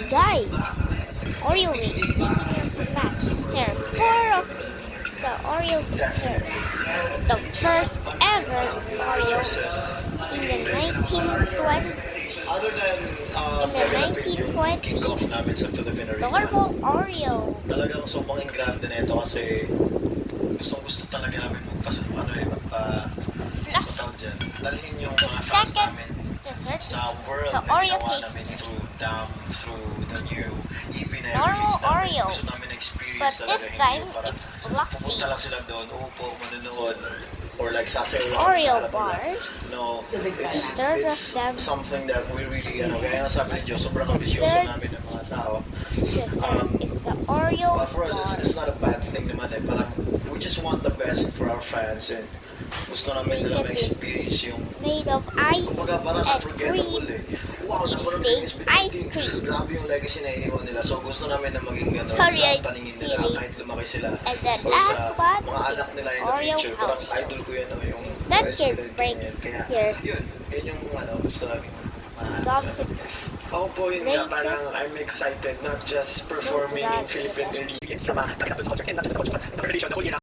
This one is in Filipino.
Guys, Oreo is making a comeback. There are 4 of the Oreo desserts. The first ever Oreo in the 1920s. In the 1920s, normal Oreo. Talagang sobrang grande na ito kasi gusto talaga namin Fluff. dalhin yung The mga fans second namin dessert is sa world the na Oreo ginawa namin pastries. through the new EP na Normal release namin. Oreo, Gusto namin experience but talaga, this hindi time yung parang it's fluffy. pupunta lang sila doon, uupo, manunood, or like sasayaw lang Oreo sa harap nila. bars. No, Third of it's them something that we really, kaya nga sabi ni Diyos, sobrang ambisyoso Third namin ng mga tao. dessert is the Oreo But for us, it's bars. not a bad thing naman eh. Parang, we just want the best for our fans and gusto namin nila ma-experience yung Made of ice kumbaga parang and unforgettable cream. eh. Wow, It naman is ice cream. Grabe yung legacy na iniwan nila. So gusto namin na maging gano'n Sorry, sa I'm paningin nila stealing. kahit lumaki sila. And the Or last sa one mga anak nila in the Oreo future. Parang house. idol ko yan yung That vice can president break yan. Kaya here. yun yung gusto namin. Gums and Ako po yun nga, Raisins. parang I'm excited not just performing in Philippine Elite. It's naman, nakita sa concert and not just sa concert, but the preparation, the whole year